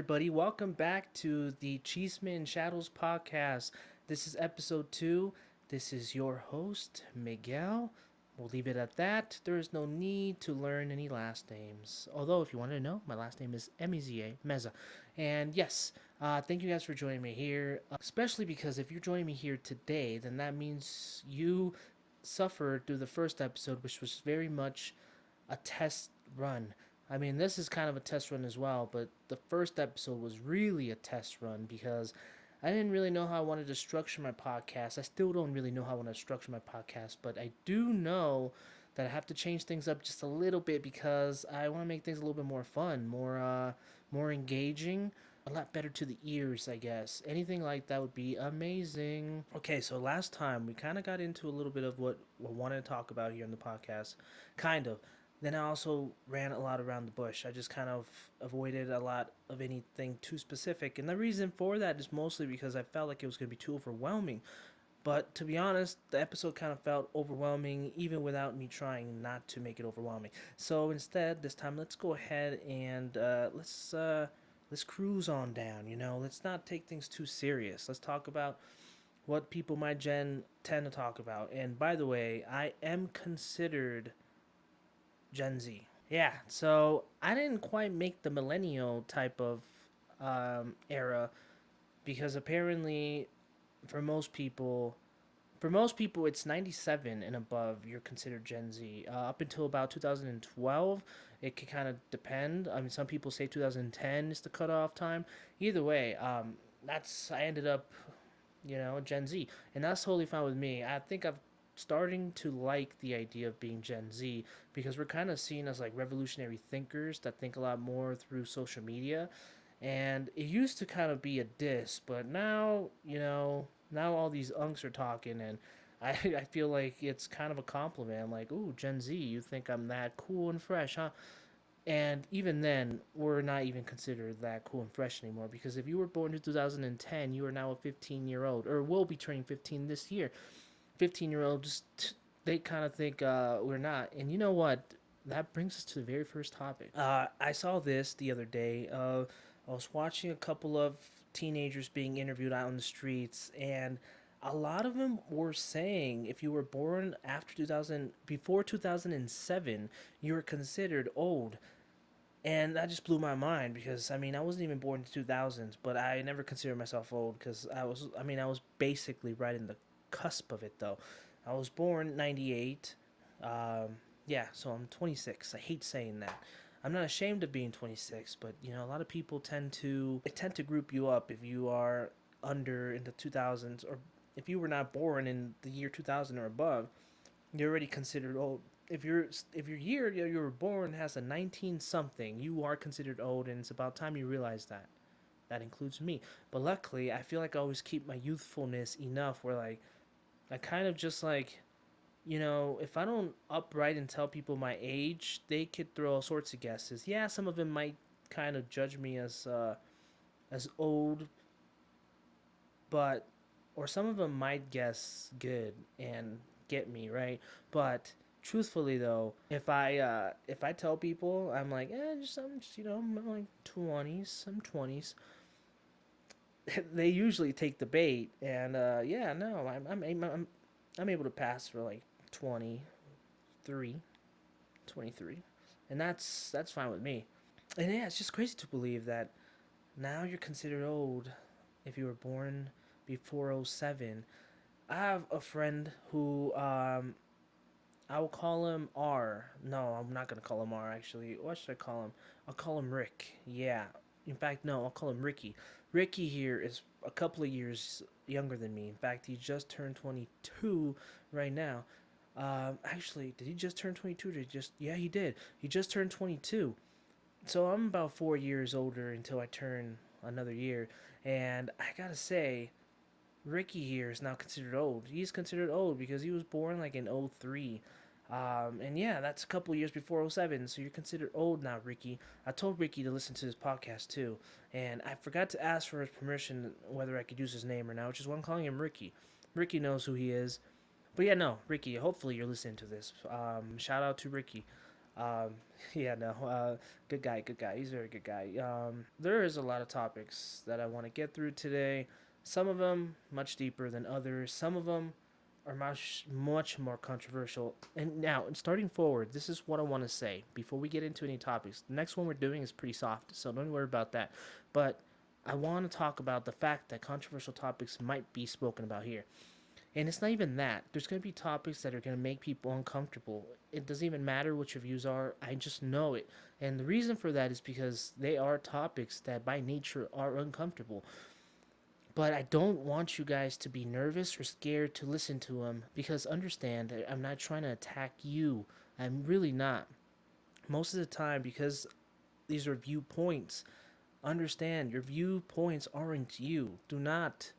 everybody. Welcome back to the Chisme&ShadowsPodcast. This is episode 2. This is your host, Miguel. We'll leave it at that. There is no need to learn any last names. Although, if you wanted to know, my last name is Meza, Meza. And yes, thank you guys for joining me here. Especially because if you're joining me here today, then that means you suffered through the first episode, which was very much a test run. I mean, this is kind of a test run as well, but the first episode was really a test run because I didn't really know how I wanted to structure my podcast. I still don't really know how I want to structure my podcast, but I do know that I have to change things up just a little bit because I want to make things a little bit more fun, more engaging, a lot better to the ears, I guess. Anything like that would be amazing. Okay, so last time we kind of got into a little bit of what I wanted to talk about here in the podcast. Kind of. Then I also ran a lot around the bush. I just kind of avoided a lot of anything too specific. And the reason for that is mostly because I felt like it was going to be too overwhelming. But to be honest, the episode kind of felt overwhelming even without me trying not to make it overwhelming. So instead, this time let's go ahead and let's cruise on down, Let's not take things too serious. Let's talk about what people my gen tend to talk about. And by the way, I am considered Gen Z. Yeah, so I didn't quite make the millennial type of era because apparently for most people, it's 97 and above. You're considered Gen Z. Up until about 2012, it could kind of depend. I mean, some people say 2010 is the cutoff time. Either way, that's I ended up, Gen Z, and that's totally fine with me. I think I've starting to like the idea of being Gen Z because we're kind of seen as like revolutionary thinkers that think a lot more through social media. And it used to kind of be a diss, but now, now all these unks are talking and I feel like it's kind of a compliment. I'm like, ooh, Gen Z, you think I'm that cool and fresh, huh? And even then, we're not even considered that cool and fresh anymore because if you were born in 2010, you are now a 15-year-old or will be turning 15 this year. 15-year-olds, they kind of think we're not. And you know what? That brings us to the very first topic. I saw this the other day. I was watching a couple of teenagers being interviewed out on the streets, and a lot of them were saying if you were born after 2000, before 2007, you were considered old. And that just blew my mind because I mean I wasn't even born in the 2000s, but I never considered myself old because I was basically right in the cusp of it though. I was born 98. Yeah, so I'm 26. I hate saying that. I'm not ashamed of being 26, but a lot of people tend to group you up if you are under in the 2000s or if you were not born in the year 2000 or above, you're already considered old. If your year you were born has a 19 something, you are considered old, and it's about time you realize that. That includes me. But luckily, I feel like I always keep my youthfulness enough where like I kind of just like if I don't upright and tell people my age, they could throw all sorts of guesses. Yeah, some of them might kind of judge me as old, but or some of them might guess good and get me right. But truthfully though, if I tell people I'm like, I'm just I'm like 20s, I'm 20s, they usually take the bait, and yeah, no, I'm able to pass for like 23, 23, and that's fine with me. And yeah, it's just crazy to believe that now you're considered old if you were born before '07. I have a friend who I will call him R. No, I'm not gonna call him R actually. What should I call him? I'll call him Rick. Yeah. In fact, no, I'll call him Ricky. Ricky here is a couple of years younger than me. In fact, he just turned 22 right now. Actually, did he just turn 22? Did he just? Yeah, he did. He just turned 22. So I'm about 4 years older until I turn another year, and I gotta say, Ricky here is now considered old. He's considered old because he was born like in '03. And yeah, that's a couple of years before '07, so you're considered old now, Ricky. I told Ricky to listen to this podcast too, and I forgot to ask for his permission whether I could use his name or not, which is why I'm calling him Ricky. Ricky knows who he is. But yeah, no, Ricky, hopefully you're listening to this. Shout out to Ricky. Um, yeah, no, good guy, good guy. He's a very good guy. There is a lot of topics that I want to get through today. Some of them much deeper than others. Some of them are much more controversial. And now, starting forward, this is what I want to say before we get into any topics. The next one we're doing is pretty soft, so don't worry about that. But I want to talk about the fact that controversial topics might be spoken about here. And it's not even that. There's going to be topics that are going to make people uncomfortable. It doesn't even matter what your views are. I just know it. And the reason for that is because they are topics that by nature are uncomfortable. But I don't want you guys to be nervous or scared to listen to them because understand, I'm not trying to attack you. I'm really not. Most of the time, because these are viewpoints, understand your viewpoints aren't you. Do not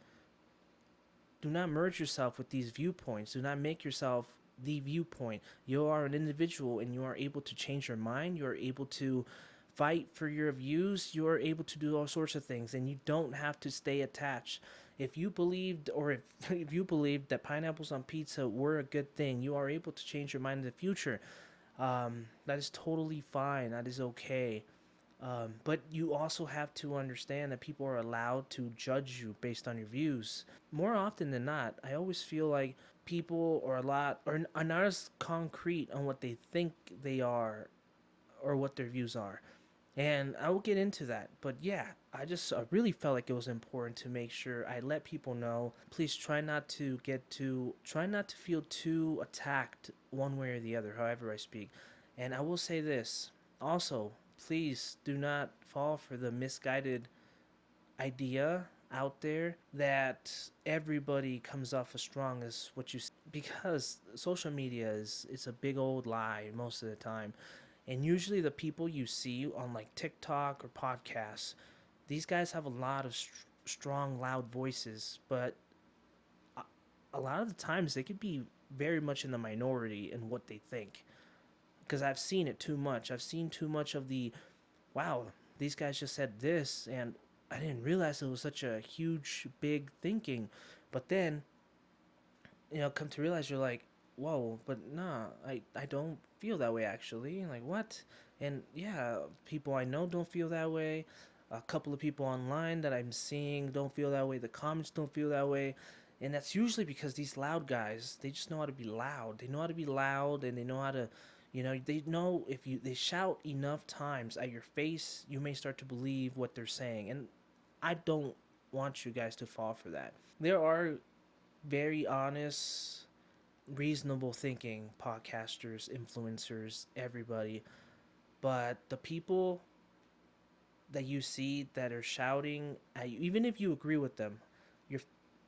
merge yourself with these viewpoints. Do not make yourself the viewpoint. You are an individual and you are able to change your mind. You are able to fight for your views. You are able to do all sorts of things and you don't have to stay attached. If you believed or if you believed that pineapples on pizza were a good thing, you are able to change your mind in the future. That is totally fine. That is okay. But you also have to understand that people are allowed to judge you based on your views. More often than not, I always feel like people are not as concrete on what they think they are or what their views are. And I will get into that. But yeah, I really felt like it was important to make sure I let people know. Please try not to feel too attacked one way or the other, however I speak. And I will say this also, please do not fall for the misguided idea out there that everybody comes off as strong as what you because social media is it's a big old lie most of the time. And usually the people you see on like TikTok or podcasts, these guys have a lot of strong loud voices, but a lot of the times they could be very much in the minority in what they think because I've seen it too much. I've seen too much of the wow, these guys just said this, and I didn't realize it was such a huge, big thinking. But then, come to realize you're like, whoa, but nah, I don't feel that way actually. Like, what? And yeah, people I know don't feel that way. A couple of people online that I'm seeing don't feel that way. The comments don't feel that way. And that's usually because these loud guys, they just know how to be loud. They know how to be loud and they know how to they know if they shout enough times at your face, you may start to believe what they're saying. And I don't want you guys to fall for that. There are very honest, reasonable thinking podcasters, influencers, everybody. But the people that you see that are shouting at you, even if you agree with them, you're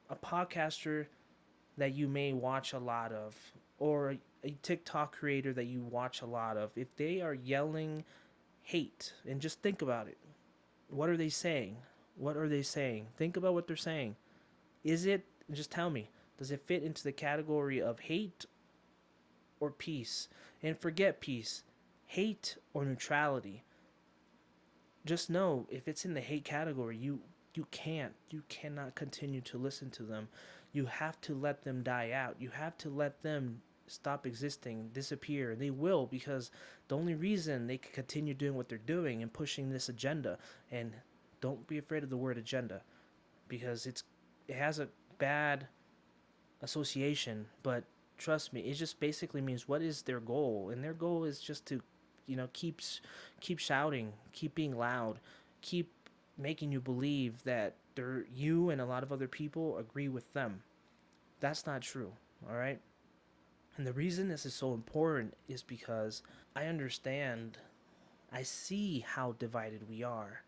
a podcaster that you may watch a lot of, or a TikTok creator that you watch a lot of, if they are yelling hate, and just think about it, what are they saying? What are they saying? Think about what they're saying. Is it, just tell me, does it fit into the category of hate or peace? And forget peace, hate or neutrality. Just know if it's in the hate category, you cannot continue to listen to them. You have to let them die out. You have to let them stop existing, disappear. They will, because the only reason they can continue doing what they're doing and pushing this agenda, and don't be afraid of the word agenda because it has a bad association, but trust me, it just basically means what is their goal, and their goal is just to, keep shouting, keep being loud, keep making you believe that you and a lot of other people agree with them. That's not true, all right? And the reason this is so important is because I understand, I see how divided we are.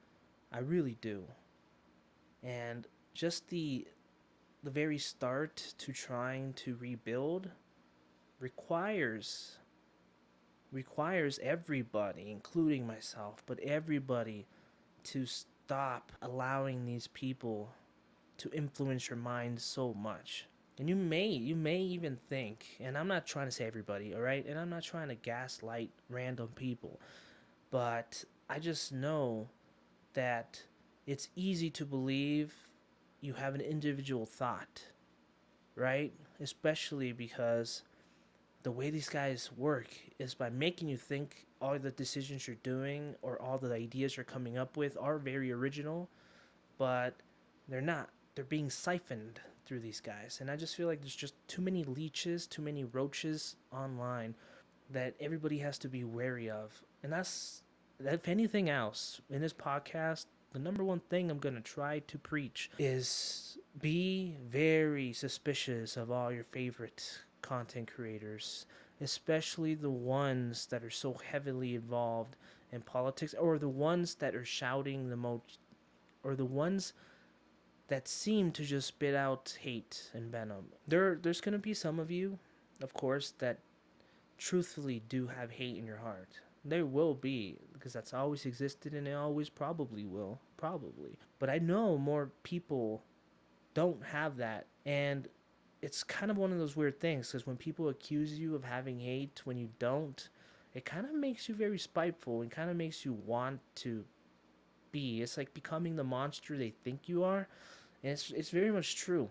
I really do. And just the very start to trying to rebuild requires everybody, including myself, but everybody to stop allowing these people to influence your mind so much. And you may even think, and I'm not trying to say everybody, all right? And I'm not trying to gaslight random people, but I just know that it's easy to believe you have an individual thought, right? Especially because the way these guys work is by making you think all the decisions you're doing or all the ideas you're coming up with are very original, but they're not. They're being siphoned through these guys. And I just feel like there's just too many leeches, too many roaches online that everybody has to be wary of. And that's, if anything else, in this podcast, the number one thing I'm going to try to preach is be very suspicious of all your favorite content creators, especially the ones that are so heavily involved in politics, or the ones that are shouting the most, or the ones that seem to just spit out hate and venom. There's going to be some of you, of course, that truthfully do have hate in your heart. There will be, because that's always existed and it always probably will. Probably. But I know more people don't have that. And it's kind of one of those weird things, because when people accuse you of having hate when you don't, it kind of makes you very spiteful and kind of makes you want to be. It's like becoming the monster they think you are. And it's very much true.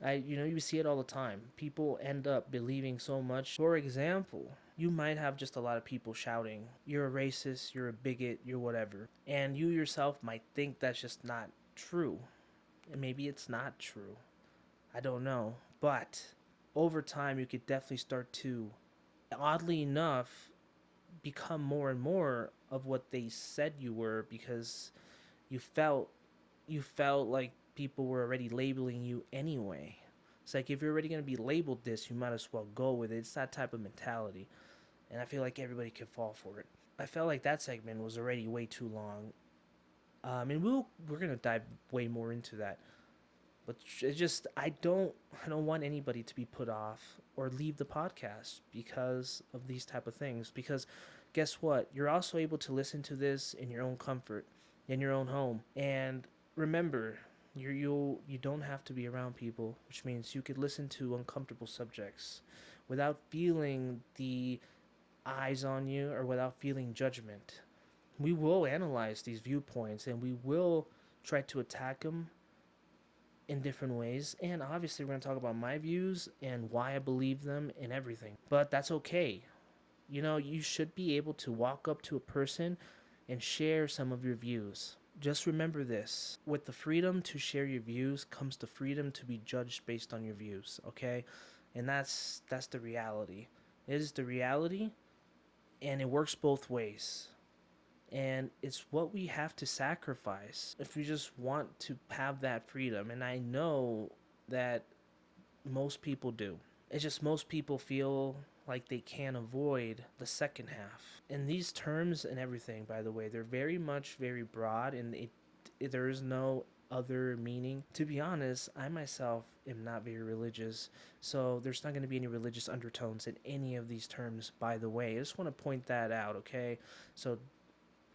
You see it all the time. People end up believing so much. For example, you might have just a lot of people shouting, "You're a racist, you're a bigot, you're whatever," and you yourself might think that's just not true. And maybe it's not true. I don't know, but over time, you could definitely start to, oddly enough, become more and more of what they said you were, because you felt you felt like people were already labeling you anyway. It's like, if you're already going to be labeled this, you might as well go with it. It's that type of mentality. And I feel like everybody can fall for it. I felt like that segment was already way too long. And we're going to dive way more into that. But it's just, I don't want anybody to be put off or leave the podcast because of these type of things. Because guess what? You're also able to listen to this in your own comfort, in your own home. And remember, you don't have to be around people, which means you could listen to uncomfortable subjects without feeling the eyes on you or without feeling judgment. We will analyze these viewpoints and we will try to attack them in different ways. And obviously, we're going to talk about my views and why I believe them and everything. But that's okay. You should be able to walk up to a person and share some of your views. Just remember this: with the freedom to share your views comes the freedom to be judged based on your views, okay? And that's the reality. It is the reality, and it works both ways. And it's what we have to sacrifice if we just want to have that freedom. And I know that most people do. It's just most people feel like they can't avoid the second half. And these terms and everything, by the way, they're very much very broad, and there is no other meaning. To be honest, I myself am not very religious, so there's not going to be any religious undertones in any of these terms, by the way. I just want to point that out, okay? So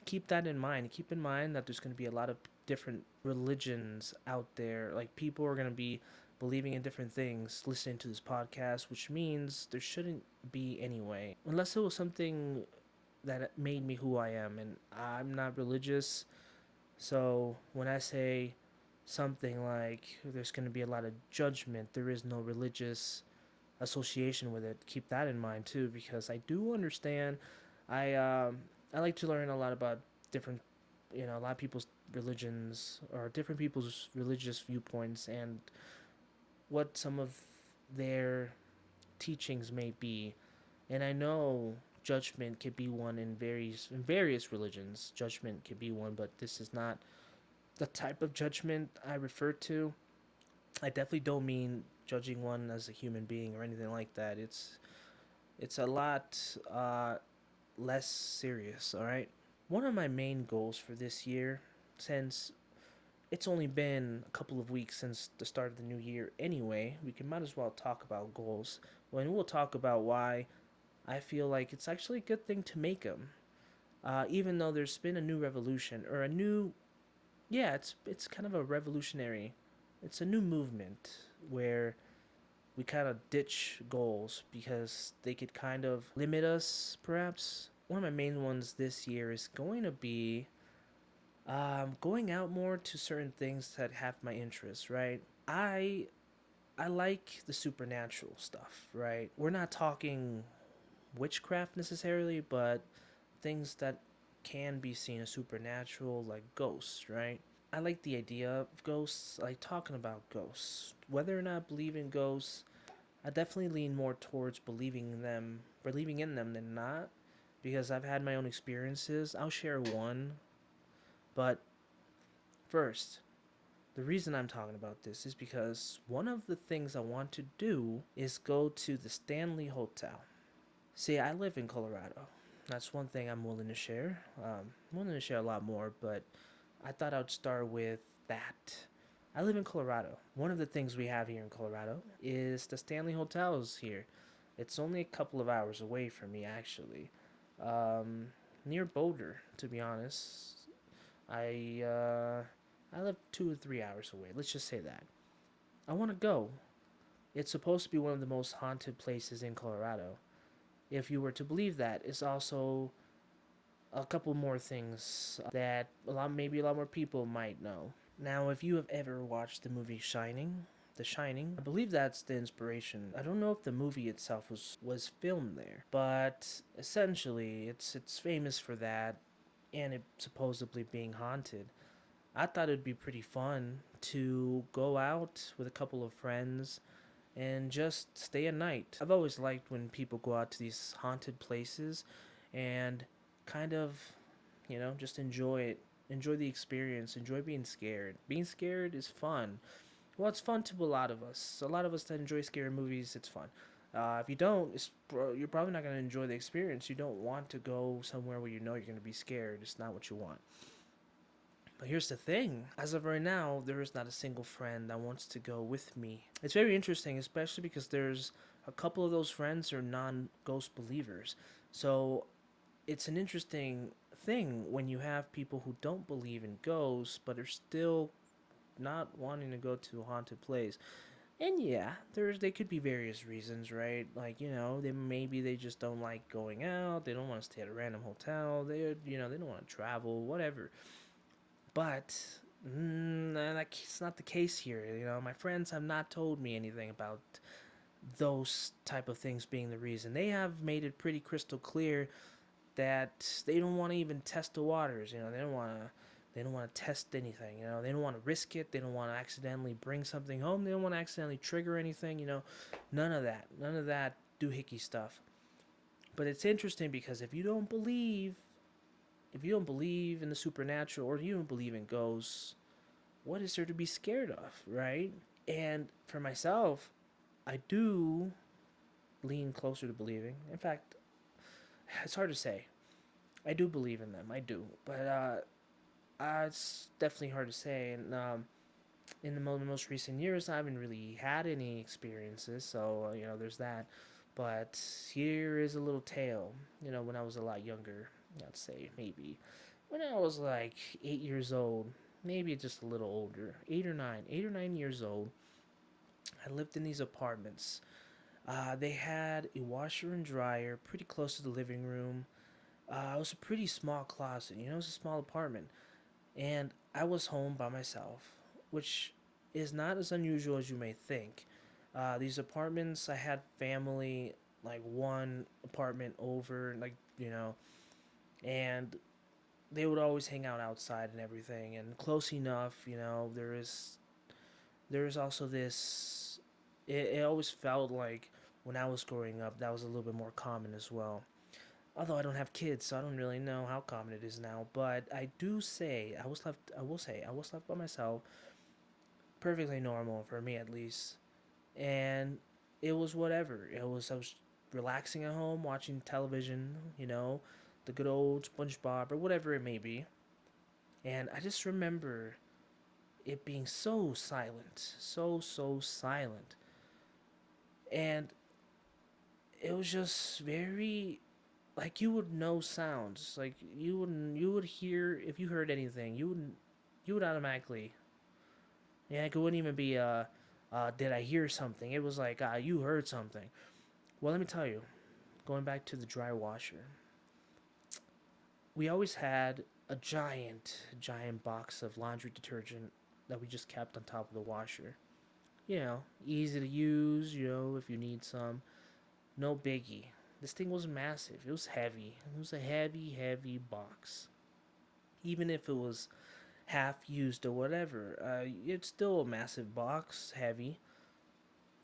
keep that in mind. Keep in mind that there's going to be a lot of different religions out there. Like, people are going to be believing in different things listening to this podcast, which means there shouldn't be anyway. Unless it was something that made me who I am, and I'm not religious. So when I say something like there's going to be a lot of judgment, there is no religious association with it. Keep that in mind too, because I do understand. I like to learn a lot about different, a lot of people's religions or different people's religious viewpoints and what some of their teachings may be. And I know judgment could be one in various religions. Judgment could be one, but this is not the type of judgment I refer to. I definitely don't mean judging one as a human being or anything like that. It's a lot less serious, all right? One of my main goals for this year, since it's only been a couple of weeks since the start of the new year anyway, might as well talk about goals. When we'll talk about why I feel like it's actually a good thing to make them. Even though there's been a new revolution or a new, yeah, it's kind of a revolutionary. It's a new movement where we kind of ditch goals because they could kind of limit us, perhaps. One of my main ones this year is going to be going out more to certain things that have my interests, right? I like the supernatural stuff, right? We're not talking witchcraft necessarily, but things that can be seen as supernatural, like ghosts, right? I like the idea of ghosts. I like talking about ghosts. Whether or not I believe in ghosts, I definitely lean more towards believing in them than not, because I've had my own experiences. I'll share one, but first, the reason I'm talking about this is because one of the things I want to do is go to the Stanley Hotel. See, I live in Colorado. That's one thing I'm willing to share. I'm willing to share a lot more, but I thought I'd start with that. I live in Colorado. One of the things we have here in Colorado is the Stanley Hotels here. It's only a couple of hours away from me, actually. Um, Near Boulder, to be honest. I I live 2 or 3 hours away. Let's just say that. I want to go. It's supposed to be one of the most haunted places in Colorado. If you were to believe that, it's also a couple more things that maybe a lot more people might know. Now, if you have ever watched the movie Shining, The Shining, I believe that's the inspiration. I don't know if the movie itself was filmed there, but essentially it's famous for that and it supposedly being haunted. I thought it'd be pretty fun to go out with a couple of friends and just stay a night. I've always liked when people go out to these haunted places and kind of, just enjoy it. Enjoy the experience. Enjoy being scared. Being scared is fun. Well, it's fun to a lot of us. A lot of us that enjoy scary movies, it's fun. If you don't, you're probably not going to enjoy the experience. You don't want to go somewhere where you know you're going to be scared. It's not what you want. But here's the thing. As of right now, there is not a single friend that wants to go with me. It's very interesting, especially because there's a couple of those friends are non-ghost believers. So it's an interesting thing when you have people who don't believe in ghosts but are still not wanting to go to a haunted place. And yeah, they could be various reasons, right? Like, they just don't like going out, they don't want to stay at a random hotel, they don't want to travel, whatever. But that's not the case here. My friends have not told me anything about those type of things being the reason. They have made it pretty crystal clear that they don't want to even test the waters. They don't want to test anything. They don't want to risk it. They don't want to accidentally bring something home. They don't want to accidentally trigger anything. None of that. None of that doohickey stuff. But it's interesting because if you don't believe in the supernatural or you don't believe in ghosts, what is there to be scared of, right? And for myself, I do lean closer to believing. In fact, it's hard to say. I do believe in them. I do, but it's definitely hard to say. And in the most recent years, I haven't really had any experiences, so there's that. But here is a little tale. When I was a lot younger, I'd say maybe when I was like 8 years old, maybe just a little older, 8 or 9 years old. I lived in these apartments. They had a washer and dryer pretty close to the living room. It was a pretty small closet. It was a small apartment, and I was home by myself, which is not as unusual as you may think. These apartments, I had family, like one apartment over, like and they would always hang out outside and everything, and close enough. There is also this. It always felt like when I was growing up, that was a little bit more common as well. Although I don't have kids, so I don't really know how common it is now. But I do say I was left. I will say I was left by myself. Perfectly normal for me, at least. And it was whatever. I was relaxing at home, watching television. The good old SpongeBob or whatever it may be. And I just remember it being so silent, so silent, and it was just very like you would know sounds like you would hear if you heard anything you would automatically, yeah, it wouldn't even be did I hear something. It was like you heard something. Well, let me tell you, going back to the dry washer, we always had a giant box of laundry detergent that we just kept on top of the washer. Easy to use, if you need some. No biggie. This thing was massive. It was heavy. It was a heavy, heavy box. Even if it was half used or whatever, it's still a massive box, heavy.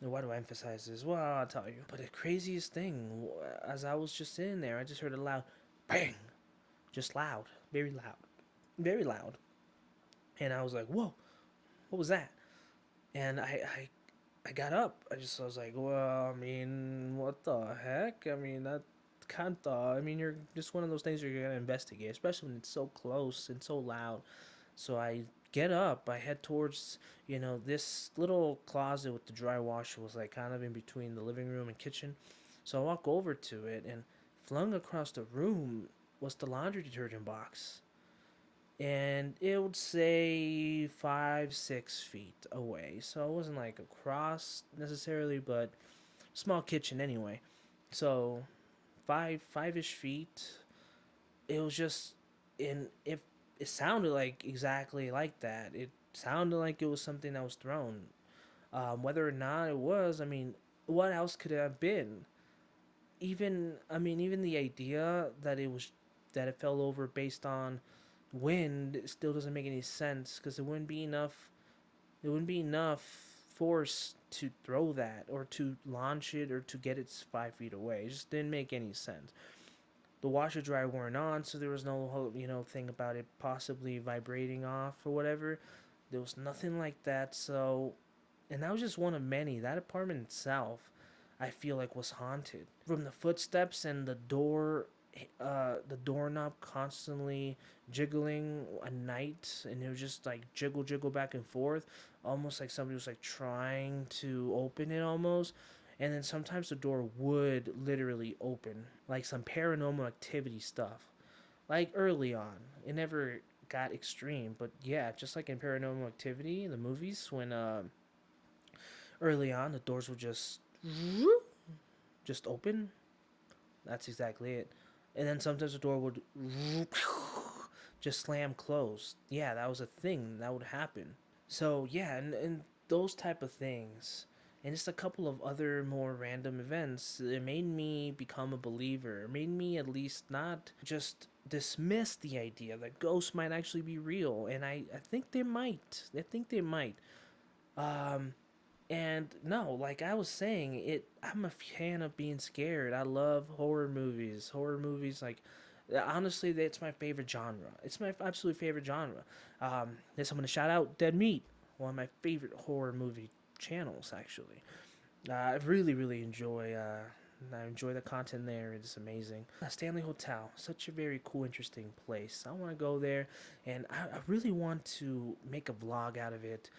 And why do I emphasize this? Well, I'll tell you. But the craziest thing, as I was just sitting there, I just heard a loud bang. Just loud. Very loud. Very loud. And I was like, whoa, what was that? And I got up. I was like, well, I mean, what the heck? I mean, that can't. I mean, you're just one of those things you're gonna investigate, especially when it's so close and so loud. So I get up. I head towards this little closet with the dry washer was like kind of in between the living room and kitchen. So I walk over to it, and flung across the room was the laundry detergent box, and it would say 5-6 feet away. So it wasn't like across necessarily, but small kitchen anyway. So five-ish feet. It was just in if it sounded like exactly like that. It sounded like it was something that was thrown. Whether or not it was, I mean, what else could it have been? Even the idea that it fell over based on wind still doesn't make any sense because it wouldn't be enough force to throw that or to launch it or to get it 5 feet away. It just didn't make any sense. The washer dryer weren't on, so there was no thing about it possibly vibrating off or whatever. There was nothing like that. So, and that was just one of many. That apartment itself, I feel like, was haunted. From the footsteps and the doorknob constantly jiggling at night, and it was just like jiggle back and forth, almost like somebody was like trying to open it almost. And then sometimes the door would literally open, like some paranormal activity stuff. Like early on, it never got extreme, but yeah, just like in Paranormal Activity, the movies, when early on the doors would just open. That's exactly it. And then sometimes the door would just slam closed. Yeah, that was a thing that would happen. So yeah, and those type of things, and just a couple of other more random events, it made me become a believer. It made me at least not just dismiss the idea that ghosts might actually be real, and I think they might. I think they might. Um, and no, like I was saying, I'm a fan of being scared. I love horror movies. Horror movies, like honestly, it's my favorite genre. It's my absolute favorite genre. This I'm gonna shout out Dead Meat, one of my favorite horror movie channels. Actually, I really enjoy. I enjoy the content there. It's amazing. Stanley Hotel, such a very cool, interesting place. I want to go there, and I really want to make a vlog out of it.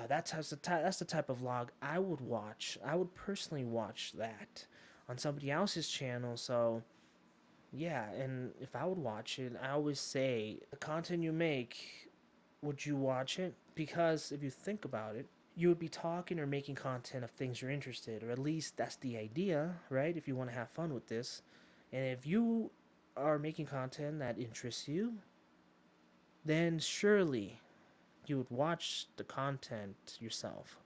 That's the type of vlog I would watch. I would personally watch that on somebody else's channel. So yeah, and if I would watch it, I always say the content you make, would you watch it? Because if you think about it, you would be talking or making content of things you're interested, or at least that's the idea, right? If you want to have fun with this, and if you are making content that interests you, then surely you would watch the content yourself.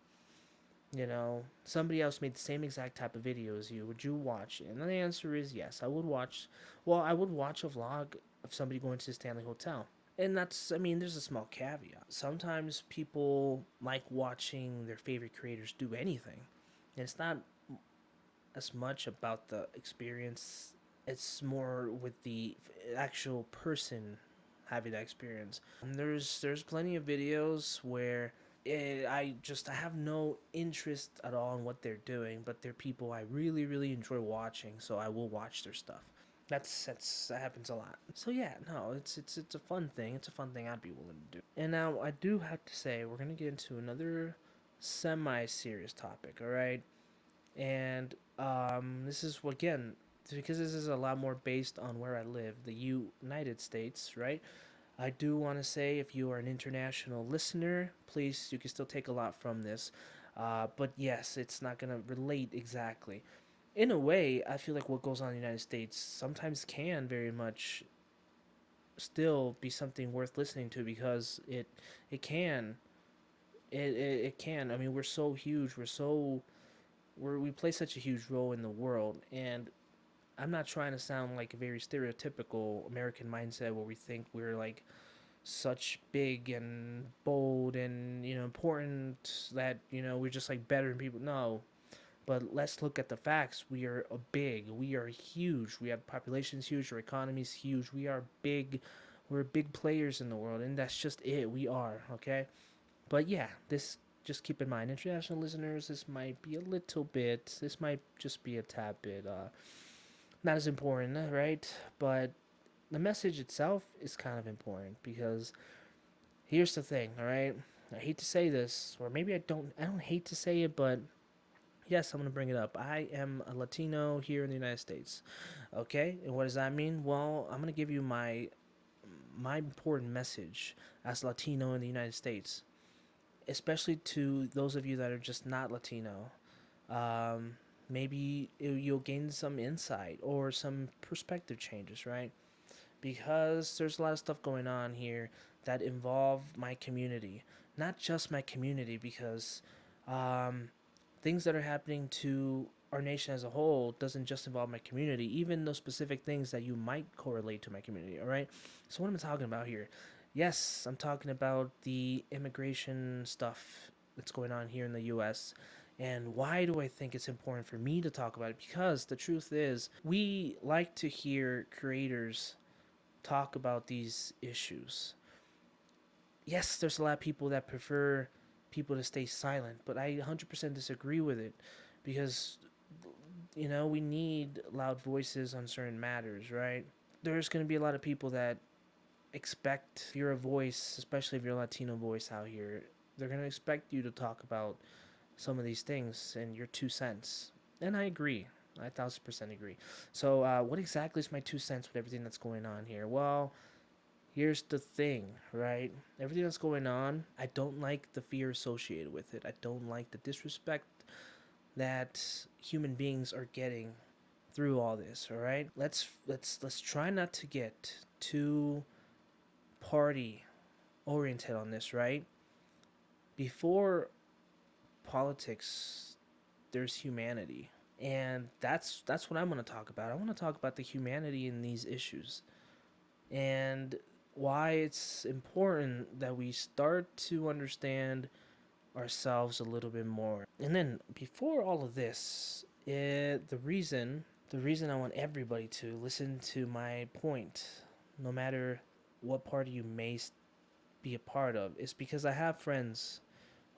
Somebody else made the same exact type of video as you. Would you watch it? And the answer is yes. I would watch. Well, I would watch a vlog of somebody going to the Stanley Hotel. And that's, I mean, there's a small caveat. Sometimes people like watching their favorite creators do anything. And it's not as much about the experience, it's more with the actual person having that experience. And there's plenty of videos where I have no interest at all in what they're doing, but they're people I really enjoy watching, so I will watch their stuff. That happens a lot. So yeah, no, it's a fun thing. It's a fun thing I'd be willing to do. And now I do have to say we're gonna get into another semi-serious topic. All right, and this is again because this is a lot more based on where I live, the United States, right? I do want to say if you are an international listener, please, you can still take a lot from this. But yes, it's not going to relate exactly. In a way, I feel like what goes on in the United States sometimes can very much still be something worth listening to because it can it can. I mean, we're so huge. We play such a huge role in the world, and I'm not trying to sound like a very stereotypical American mindset where we think we're like such big and bold and important that we're just like better than people. No, but let's look at the facts. We are big. We are huge. We have population's huge. Our economy's huge. We are big. We're big players in the world, and that's just it. We are okay. But yeah, this just keep in mind, international listeners. This might be a little bit. This might just be a tad bit not as important, right? But the message itself is kind of important because here's the thing, all right? I hate to say this, or maybe I don't hate to say it, but yes, I'm going to bring it up. I am a Latino here in the United States. Okay? And what does that mean? Well, I'm going to give you my important message as Latino in the United States, especially to those of you that are just not Latino. Um, maybe you'll gain some insight or some perspective changes, right? Because there's a lot of stuff going on here that involve my community, not just my community, because um, things that are happening to our nation as a whole doesn't just involve my community, even those specific things that you might correlate to my community, all right? So what am I talking about here? Yes, I'm talking about the immigration stuff that's going on here in the US. And why do I think it's important for me to talk about it? Because the truth is, we like to hear creators talk about these issues. Yes, there's a lot of people that prefer people to stay silent, but I 100% disagree with it because we need loud voices on certain matters, right? There's going to be a lot of people that expect if you're a voice, especially if you're a Latino voice out here, they're going to expect you to talk about some of these things and your 2 cents. And I agree. I 1,000% agree. So, what exactly is my 2 cents with everything that's going on here? Well, here's the thing, right? Everything that's going on, I don't like the fear associated with it. I don't like the disrespect that human beings are getting through all this, all right? Let's try not to get too party oriented on this, right? Before politics, there's humanity. And that's what I'm going to talk about. I want to talk about the humanity in these issues and why it's important that we start to understand ourselves a little bit more. And then before all of this, the reason I want everybody to listen to my point, no matter what party you may be a part of, is because I have friends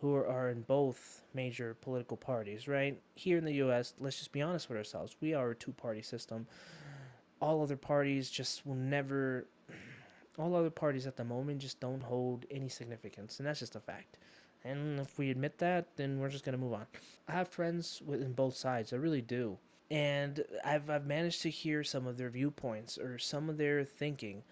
who are in both major political parties, right? Here in the US, let's just be honest with ourselves. We are a two-party system. All other parties just will never all other parties at the moment just don't hold any significance, and that's just a fact. And if we admit that, then we're just gonna move on. I have friends within both sides, I really do, and I've managed to hear some of their viewpoints or some of their thinking,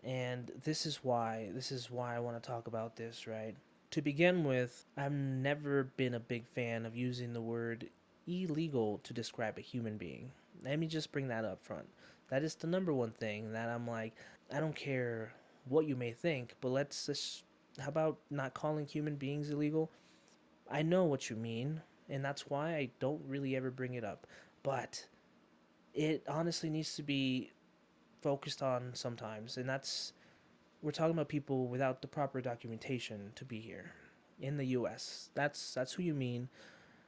and this is why I want to talk about this, right? To begin with, I've never been a big fan of using the word illegal to describe a human being. Let me just bring that up front. That is the number one thing that I'm like, I don't care what you may think, but let's just, how about not calling human beings illegal? I know what you mean, and that's why I don't really ever bring it up. But it honestly needs to be focused on sometimes, and we're talking about people without the proper documentation to be here in the US. That's who you mean.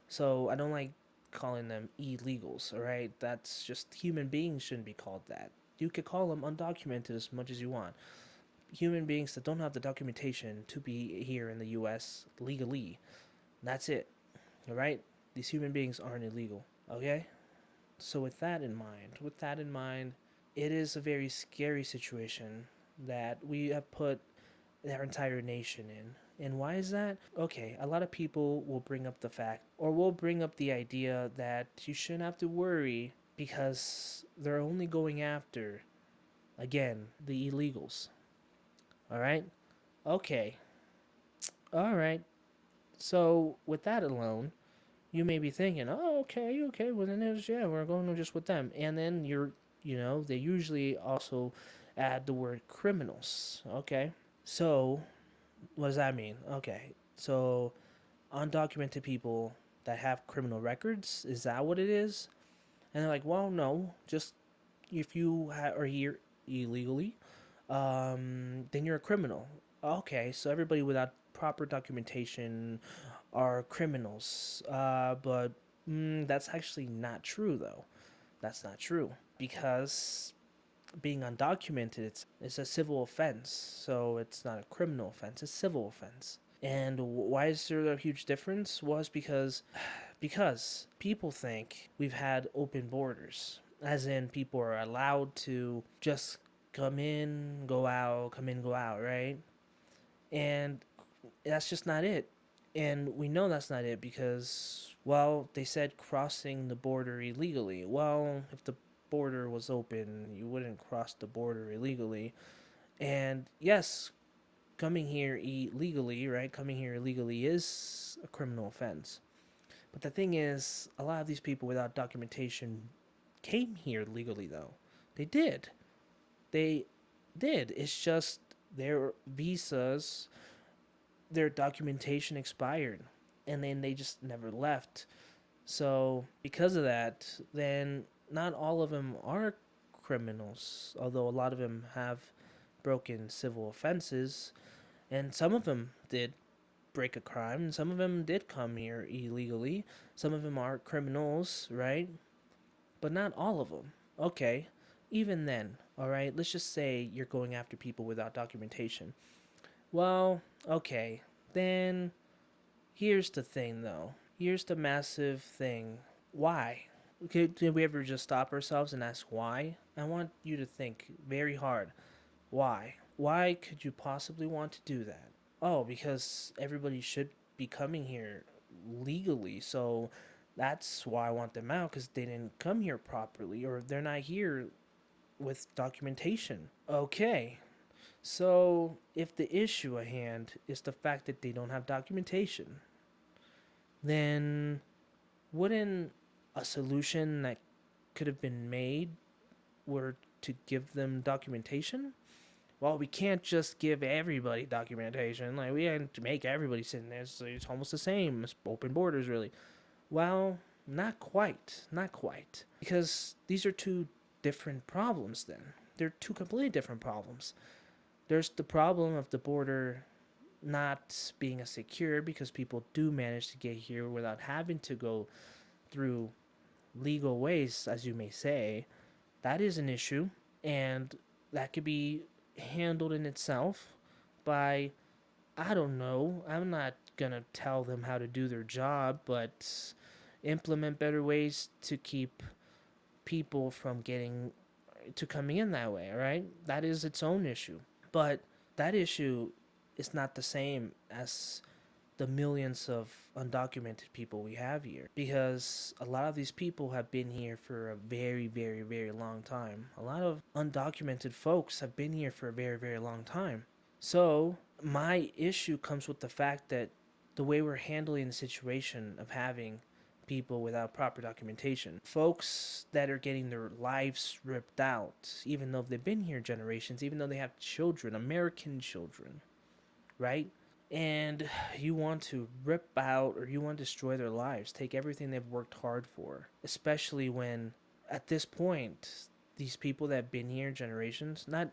So I don't like calling them illegals, all right? That's just human beings shouldn't be called that. You could call them undocumented as much as you want. Human beings that don't have the documentation to be here in the US legally. That's it. All right? These human beings aren't illegal, okay? So with that in mind, it is a very scary situation that we have put our entire nation in. And why is that? Okay, a lot of people will bring up the fact or will bring up the idea that you shouldn't have to worry because they're only going after, again, the illegals. All right? Okay. All right. So, with that alone, you may be thinking, oh, okay, well, then yeah, we're going just with them. And then they usually also add the word criminals. Okay. So, what does that mean? Okay. So, undocumented people that have criminal records, is that what it is? And they're like, well, no, just if you are here illegally, then you're a criminal. Okay, so everybody without proper documentation are criminals. But that's actually not true, though. That's not true because being undocumented, it's a civil offense, so it's not a criminal offense. It's a civil offense. And why is there a huge difference? Was because people think we've had open borders, as in people are allowed to just come in, go out, right? And that's just not it. And we know that's not it because, well, they said crossing the border illegally. Well, if the border was open, you wouldn't cross the border illegally. And yes, coming here illegally, right? Coming here illegally is a criminal offense. But the thing is, a lot of these people without documentation came here legally, though. They did. They did. It's just their visas, their documentation expired, and then they just never left. So, because of that, then not all of them are criminals, although a lot of them have broken civil offenses, and some of them did break a crime, and some of them did come here illegally. Some of them are criminals, right? But not all of them. Okay, even then, all right, let's just say you're going after people without documentation. Well, okay, then here's the thing though. Here's the massive thing. Why? Okay, did we ever just stop ourselves and ask why? I want you to think very hard. Why? Why could you possibly want to do that? Oh, because everybody should be coming here legally. So that's why I want them out because they didn't come here properly or they're not here with documentation. Okay. So if the issue at hand is the fact that they don't have documentation, then wouldn't a solution that could have been made were to give them documentation? Well, we can't just give everybody documentation. Like, we had to make everybody sit in there. So it's almost the same. It's open borders, really. Well, not quite. Not quite. Because these are two different problems, then. They're two completely different problems. There's the problem of the border not being as secure because people do manage to get here without having to go through legal ways, as you may say. That is an issue. And that could be handled in itself by, I don't know, I'm not gonna tell them how to do their job, but implement better ways to keep people from getting to coming in that way, right? That is its own issue. But that issue is not the same as the millions of undocumented people we have here because a lot of these people have been here for a very, very, very long time. A lot of undocumented folks have been here for a very, very long time. So, my issue comes with the fact that the way we're handling the situation of having people without proper documentation, folks that are getting their lives ripped out, even though they've been here generations, even though they have children, American children, right? And you want to rip out or you want to destroy their lives, take everything they've worked hard for, especially when at this point, these people that have been here generations, not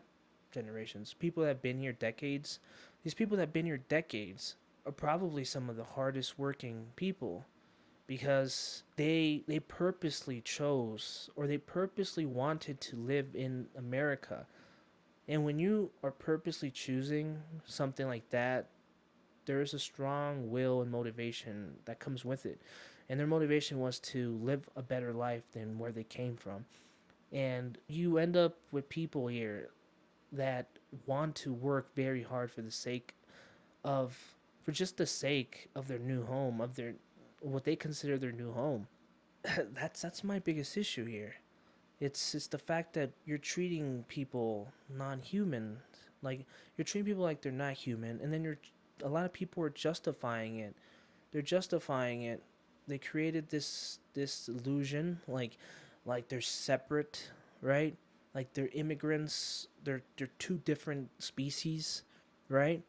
generations, people that have been here decades, these people that have been here decades are probably some of the hardest working people because they purposely chose or they purposely wanted to live in America. And when you are purposely choosing something like that, there's a strong will and motivation that comes with it. And their motivation was to live a better life than where they came from. And you end up with people here that want to work very hard for the sake of, for just the sake of their new home, of their, what they consider their new home. That's my biggest issue here. It's the fact that you're treating people non-human, like you're treating people like they're not human, and then you're a lot of people are justifying it. They're justifying it. They created this illusion like they're separate, right? Like they're immigrants. They're two different species, right?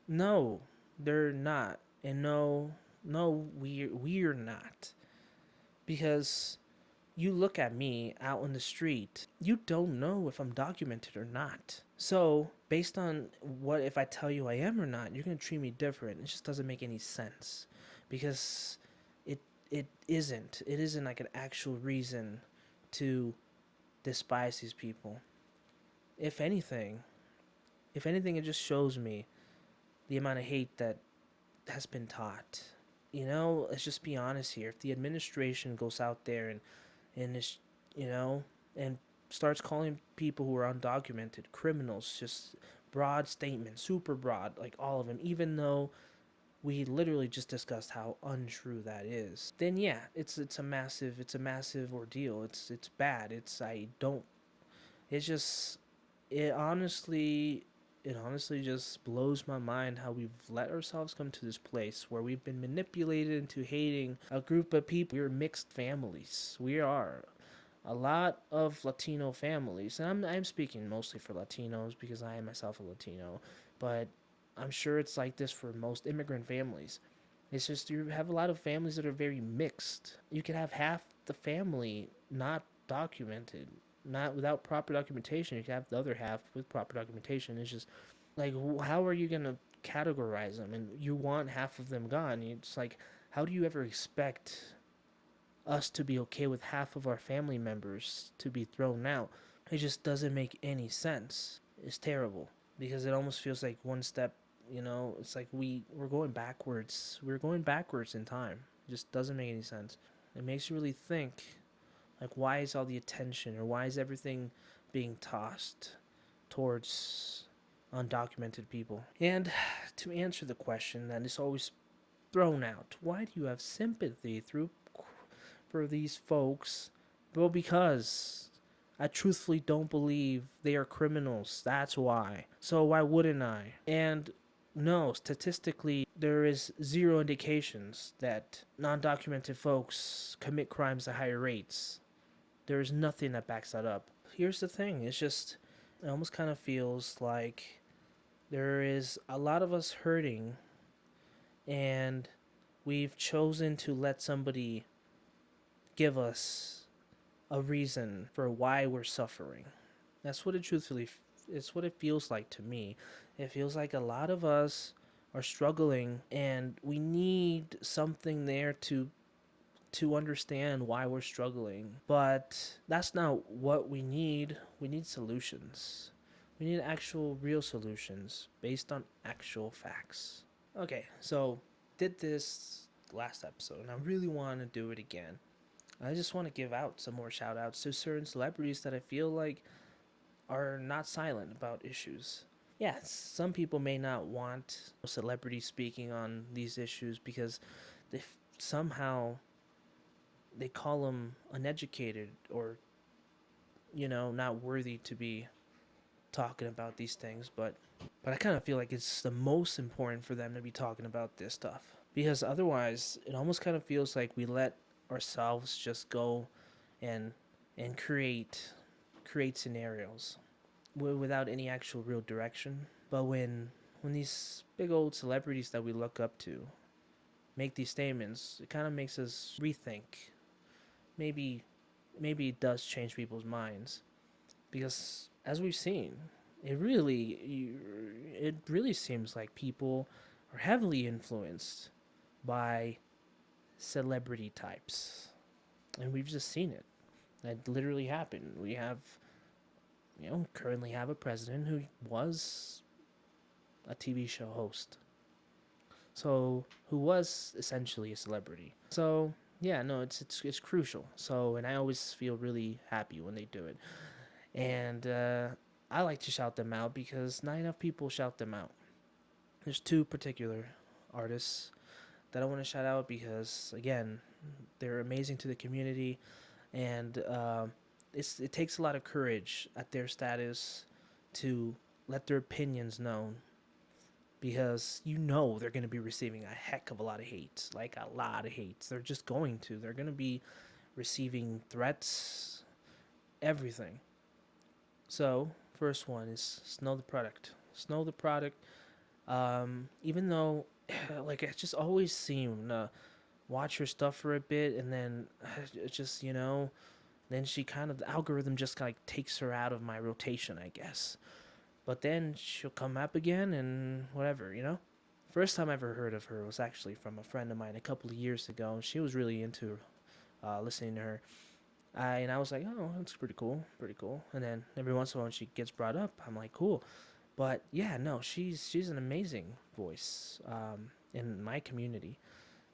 No, they're not. And no, we're not because you look at me out on the street, you don't know if I'm documented or not. So, based on what if I tell you I am or not, you're going to treat me different. It just doesn't make any sense because it it isn't like an actual reason to despise these people. If anything, it just shows me the amount of hate that has been taught. Let's just be honest here. If the administration goes out there and is, you know, and starts calling people who are undocumented criminals, just broad statements, super broad, like all of them, even though we literally just discussed how untrue that is, then yeah, it's a massive ordeal. It's bad. It's just it honestly it honestly just blows my mind how we've let ourselves come to this place where we've been manipulated into hating a group of people. We're mixed families. We are a lot of Latino families, and I'm speaking mostly for Latinos because I am myself a Latino, but I'm sure it's like this for most immigrant families. It's just you have a lot of families that are very mixed. You could have half the family not documented, not without proper documentation. You could have the other half with proper documentation. It's just like, how are you gonna categorize them? And you want half of them gone. It's like, how do you ever expect us to be okay with half of our family members to be thrown out? It just doesn't make any sense. It's terrible because it almost feels like one step. It's like we're going backwards. We're going backwards in time. It just doesn't make any sense. It makes you really think, like, why is all the attention or why is everything being tossed towards undocumented people? And to answer the question that is always thrown out, why do you have sympathy for these folks? Well, because I truthfully don't believe they are criminals. That's why. So why wouldn't I? And no, statistically, there is zero indications that non-documented folks commit crimes at higher rates. There is nothing that backs that up. Here's the thing. It almost kind of feels like there is a lot of us hurting, and we've chosen to let somebody give us a reason for why we're suffering. That's what it's what it feels like to me. It feels like a lot of us are struggling and we need something there to understand why we're struggling. But that's not what we need. We need solutions. We need actual real solutions based on actual facts. Okay, so did this last episode and I really want to do it again. I just want to give out some more shout outs to certain celebrities that I feel like are not silent about issues. Yeah, some people may not want celebrities speaking on these issues because they somehow they call them uneducated or not worthy to be talking about these things, but I kind of feel like it's the most important for them to be talking about this stuff because otherwise it almost kind of feels like we let ourselves just go and create scenarios without any actual real direction. But when these big old celebrities that we look up to make these statements, it kind of makes us rethink. Maybe maybe it does change people's minds because as we've seen, it really seems like people are heavily influenced by celebrity types, and we've just seen it. That literally happened. We have, currently have a president who was a TV show host, so who was essentially a celebrity. So yeah, no, it's crucial. So, and I always feel really happy when they do it, and I like to shout them out because not enough people shout them out. There's two particular artists that I want to shout out because again, they're amazing to the community, and it takes a lot of courage at their status to let their opinions known because they're going to be receiving a heck of a lot of hate, like a lot of hate. They're going to be receiving threats, everything. So first one is Snow the Product. Snow the Product. Even though like I just always seem to watch her stuff for a bit and then just Then she kind of, the algorithm just like takes her out of my rotation, I guess. But then she'll come up again and whatever, you know? First time I ever heard of her was actually from a friend of mine a couple of years ago. And she was really into listening to her. And I was like, oh, that's pretty cool, pretty cool. And then every once in a while when she gets brought up, I'm like, cool. But yeah, no, she's an amazing voice in my community.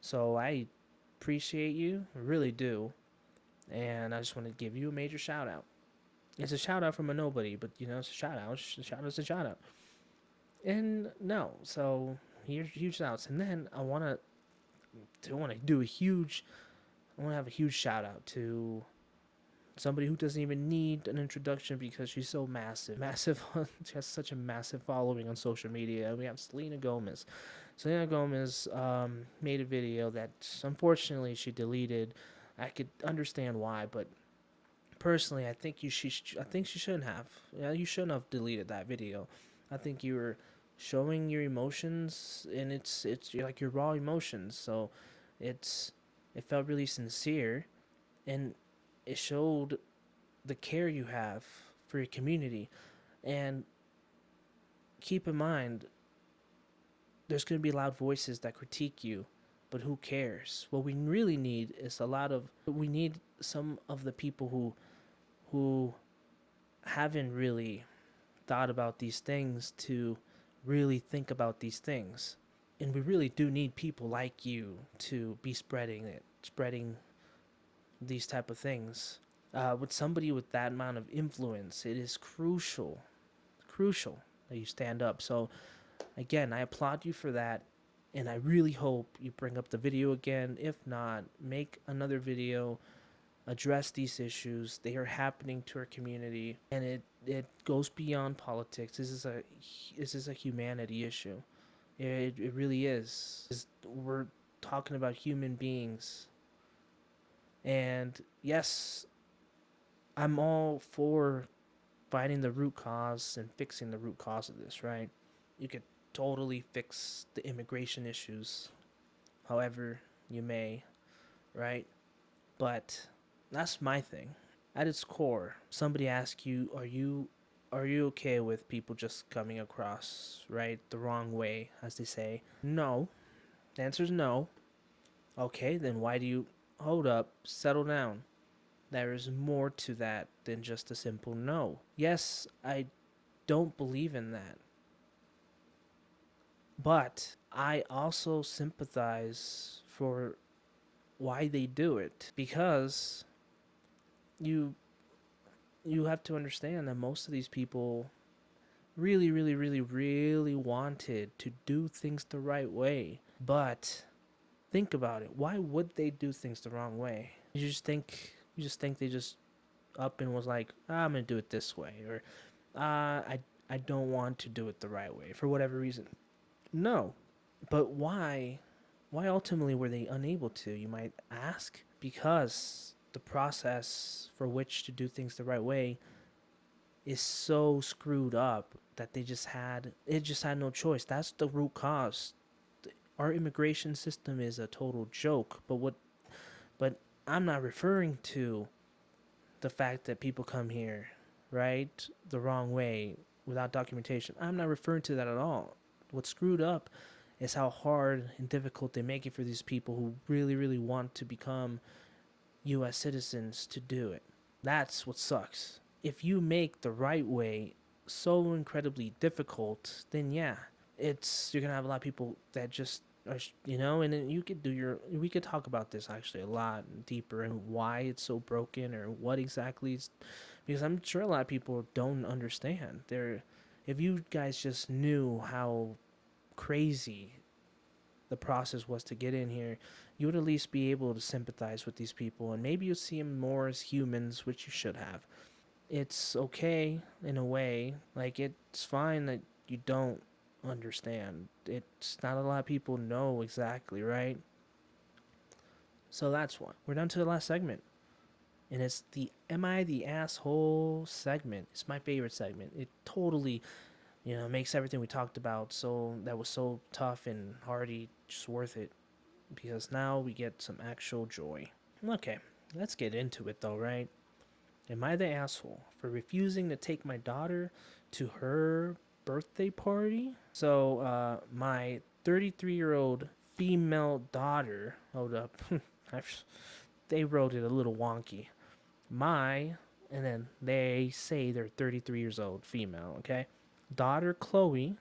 So I appreciate you, I really do. And I just want to give you a major shout out. It's a shout out from a nobody, but you know, it's a shout out. A shout out's a shout out. And no, so here's huge shout outs. And then I want to have a huge shout out to somebody who doesn't even need an introduction because she's so massive. She has such a massive following on social media. We have Selena Gomez. Selena Gomez made a video that unfortunately she deleted. I could understand why, but personally, I think she shouldn't have. Yeah, you shouldn't have deleted that video. I think you were showing your emotions, and it's like your raw emotions. So, it's it felt really sincere, and it showed the care you have for your community. And keep in mind, there's going to be loud voices that critique you, but who cares? What we really need is we need some of the people who haven't really thought about these things to really think about these things. And we really do need people like you to be spreading these type of things. With somebody with that amount of influence, it is crucial that you stand up. So again, I applaud you for that, and I really hope you bring up the video again. If not, make another video, address these issues. They are happening to our community, and it goes beyond politics. This is a humanity issue. It really is. We're talking about human beings, and yes, I'm all for finding the root cause and fixing the root cause of this. Right? You could totally fix the immigration issues, however you may. Right? But that's my thing. At its core, somebody asks you, are you okay with people just coming across, right, the wrong way, as they say? No. The answer is no. Okay, then why do you hold up, settle down? There is more to that than just a simple no. Yes, I don't believe in that. But I also sympathize for why they do it because you you have to understand that most of these people really wanted to do things the right way. But think about it. Why would they do things the wrong way? You just think they just up and was like, I'm gonna do it this way, or I don't want to do it the right way for whatever reason. No. But why? Why ultimately were they unable to? You might ask. Because the process for which to do things the right way is so screwed up that it just had no choice. That's the root cause. Our immigration system is a total joke. But I'm not referring to the fact that people come here, right, the wrong way without documentation. I'm not referring to that at all. What's screwed up is how hard and difficult they make it for these people who really want to become US citizens to do it. That's what sucks. If you make the right way so incredibly difficult, then yeah, you're gonna have a lot of people that just are, and then we could talk about this actually a lot deeper and why it's so broken or what exactly is, because I'm sure a lot of people don't understand. If you guys just knew how crazy the process was to get in here, you would at least be able to sympathize with these people and maybe you see them more as humans, which you should have. It's okay in a way. Like, it's fine that you don't understand. It's not a lot of people know exactly, right? So that's one. We're down to the last segment. And it's the Am I the Asshole segment. It's my favorite segment. It totally, makes everything we talked about that was so tough and hardy just worth it. Because now we get some actual joy. Okay, let's get into it though, right? Am I the asshole for refusing to take my daughter to her birthday party? So, my 33-year-old female daughter, hold up, they wrote it a little wonky. My, and then they say they're 33 years old, female, okay? Daughter Chloe,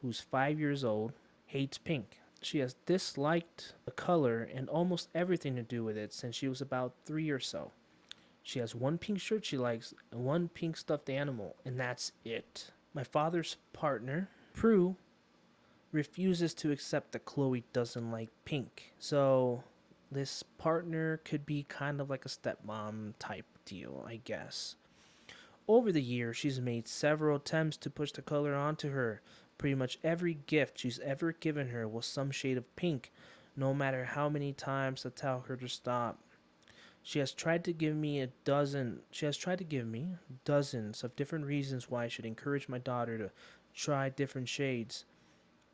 who's 5 years old, hates pink. She has disliked the color and almost everything to do with it since she was about 3 or so. She has one pink shirt she likes and one pink stuffed animal, and that's it. My father's partner, Prue, refuses to accept that Chloe doesn't like pink. So this partner could be kind of like a stepmom type deal, I guess. Over the years, she's made several attempts to push the color onto her. Pretty much every gift she's ever given her was some shade of pink, no matter how many times I tell her to stop. She has tried to give me dozens of different reasons why I should encourage my daughter to try different shades.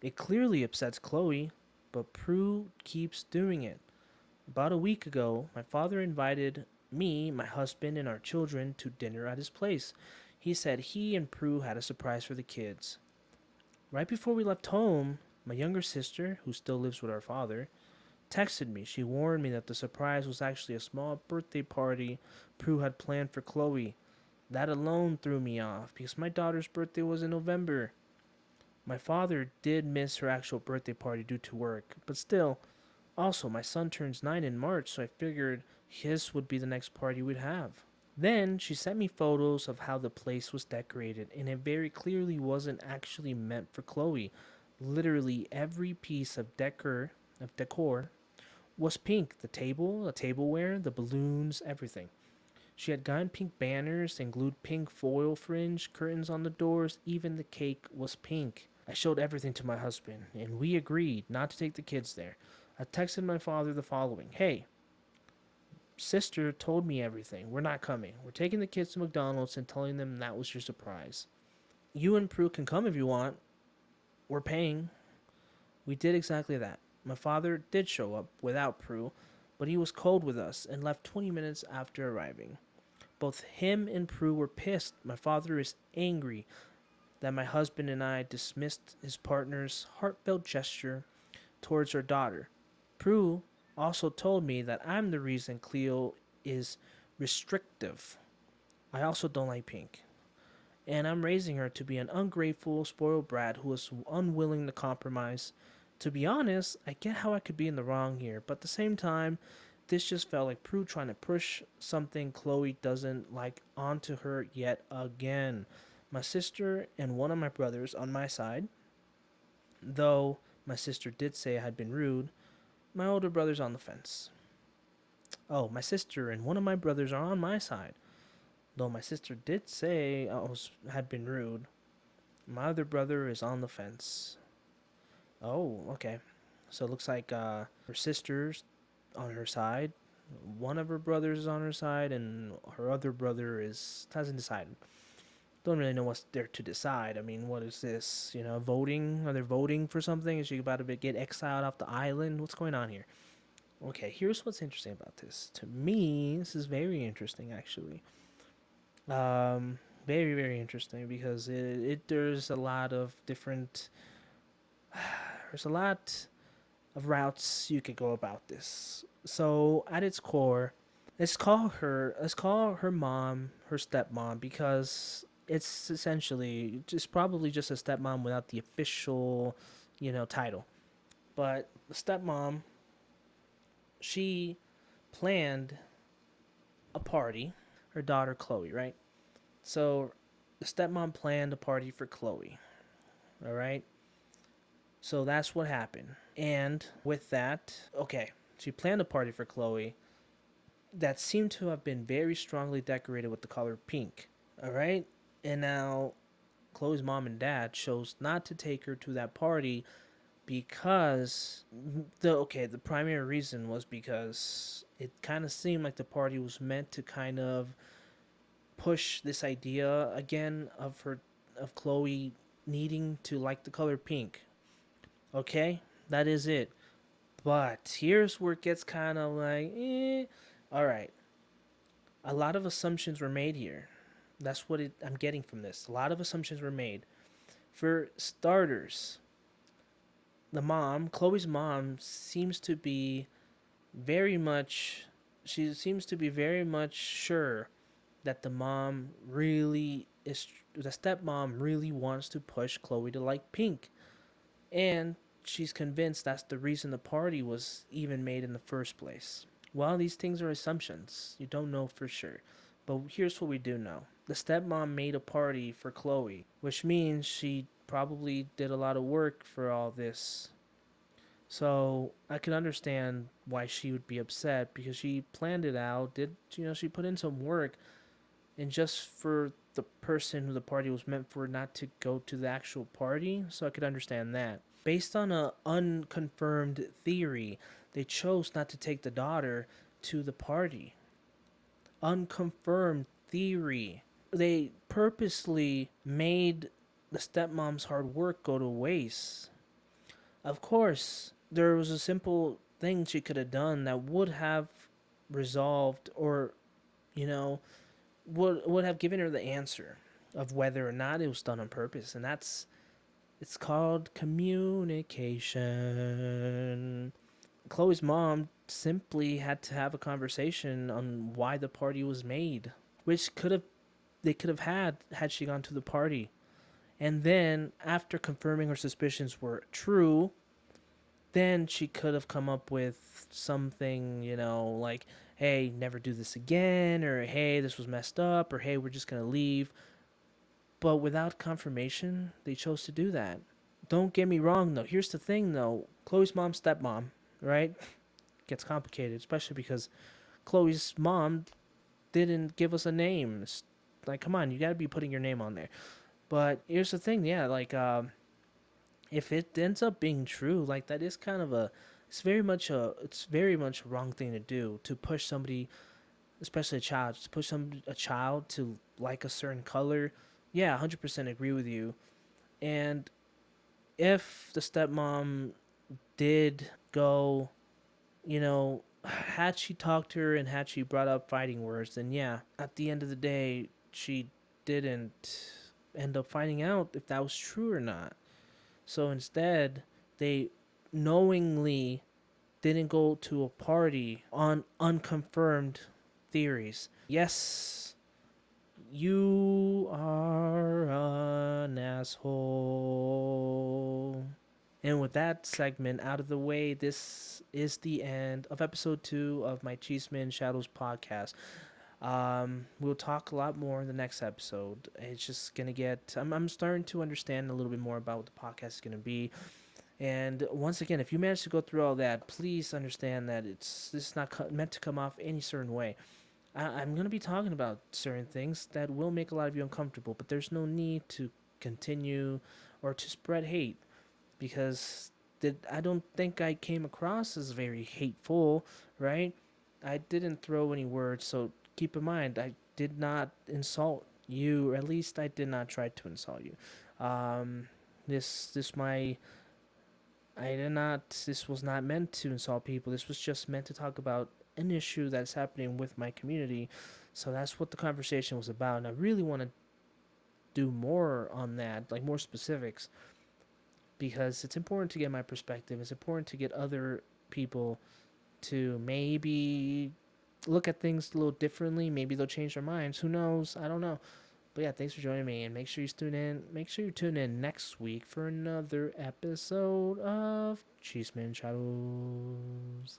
It clearly upsets Chloe, but Prue keeps doing it. About a week ago, my father invited me, my husband, and our children to dinner at his place. He said he and Prue had a surprise for the kids. Right before we left home, my younger sister, who still lives with our father, texted me. She warned me that the surprise was actually a small birthday party Prue had planned for Chloe. That alone threw me off because my daughter's birthday was in November. My father did miss her actual birthday party due to work, but still, also my son turns 9 in March, so I figured his would be the next party we'd have. Then she sent me photos of how the place was decorated, and it very clearly wasn't actually meant for Chloe. Literally every piece of decor was pink. The tableware, the balloons, everything. She had gotten pink banners and glued pink foil fringe curtains on the doors. Even the cake was pink. I showed everything to my husband, and we agreed not to take the kids there. I texted my father the following: Hey, sister told me everything. We're not coming. We're taking the kids to McDonald's and telling them that was your surprise. You and Prue can come if you want. We're paying. We did exactly that. My father did show up without Prue, but he was cold with us and left 20 minutes after arriving. Both him and Prue were pissed. My father is angry that my husband and I dismissed his partner's heartfelt gesture towards our daughter. Prue also told me that I'm the reason Cleo is restrictive. I also don't like pink. And I'm raising her to be an ungrateful, spoiled brat who is unwilling to compromise. To be honest, I get how I could be in the wrong here, but at the same time, this just felt like Prue trying to push something Chloe doesn't like onto her yet again. My sister and one of my brothers on my side, though my sister did say I had been rude, my older brother's on the fence. Oh, my sister and one of my brothers are on my side, though my sister did say had been rude. My other brother is on the fence. Oh, okay. So it looks like her sister's on her side. One of her brothers is on her side, and her other brother is hasn't decided. Don't really know what's there to decide. I mean, what is this? Voting? Are they voting for something? Is she about to get exiled off the island? What's going on here? Okay, here's what's interesting about this. To me, this is very interesting, actually. Very, very interesting because there's a lot of different. There's a lot of routes you could go about this. So at its core, let's call her mom her stepmom because it's essentially just probably just a stepmom without the official, title. But the stepmom, she planned a party, her daughter Chloe, right? So the stepmom planned a party for Chloe, all right? So that's what happened. And with that, okay, she planned a party for Chloe that seemed to have been very strongly decorated with the color pink. All right? And now Chloe's mom and dad chose not to take her to that party because the primary reason was because it kind of seemed like the party was meant to kind of push this idea again of Chloe needing to like the color pink. Okay? That is it. But here's where it gets kind of like, all right. A lot of assumptions were made here. That's what I'm getting from this. A lot of assumptions were made. For starters, Chloe's mom, seems to be very much, she seems to be very much sure that the stepmom really wants to push Chloe to like pink. And she's convinced that's the reason the party was even made in the first place. Well, these things are assumptions. You don't know for sure. But here's what we do know. The stepmom made a party for Chloe, which means she probably did a lot of work for all this. So I can understand why she would be upset because she planned it out, she put in some work, and just for the person who the party was meant for not to go to the actual party, so I could understand that. Based on a unconfirmed theory, they chose not to take the daughter to the party. Unconfirmed theory. They purposely made the stepmom's hard work go to waste. Of course, there was a simple thing she could have done that would have resolved, or, you know, would have given her the answer of whether or not it was done on purpose, and it's called communication. Chloe's mom simply had to have a conversation on why the party was made, which could have had she gone to the party. And then after confirming her suspicions were true, then she could have come up with something, like, hey, never do this again, or hey, this was messed up, or hey, we're just going to leave. But without confirmation, they chose to do that. Don't get me wrong, though. Here's the thing, though. Chloe's mom's stepmom, right? Gets complicated, especially because Chloe's mom didn't give us a name. It's like, come on, you got to be putting your name on there. But here's the thing, yeah, like, if it ends up being true, like that is kind of it's very much a wrong thing to do, to push somebody, especially a child to like a certain color. Yeah, 100% agree with you. And if the stepmom did go, had she talked to her and had she brought up fighting words, then yeah, at the end of the day, she didn't end up finding out if that was true or not. So instead, they knowingly didn't go to a party on unconfirmed theories. Yes, you are an asshole. And with that segment out of the way, this is the end of episode 2 of my Chisme&Shadows podcast. We'll talk a lot more in the next episode. It's just gonna get. I'm starting to understand a little bit more about what the podcast is gonna be. And once again, if you manage to go through all that, please understand that this is not meant to come off any certain way. I'm gonna be talking about certain things that will make a lot of you uncomfortable, but there's no need to continue or to spread hate, because I don't think I came across as very hateful, right? I didn't throw any words, so keep in mind I did not insult you, or at least I did not try to insult you. Um, this my I did not. This was not meant to insult people. This was just meant to talk about an issue that's happening with my community. So that's what the conversation was about, and I really want to do more on that, like more specifics, because it's important to get my perspective. It's important to get other people to maybe look at things a little differently. Maybe they'll change their minds. Who knows? I don't know. But yeah, thanks for joining me, and make sure you tune in. Make sure you tune in next week for another episode of Chisme and Shadows.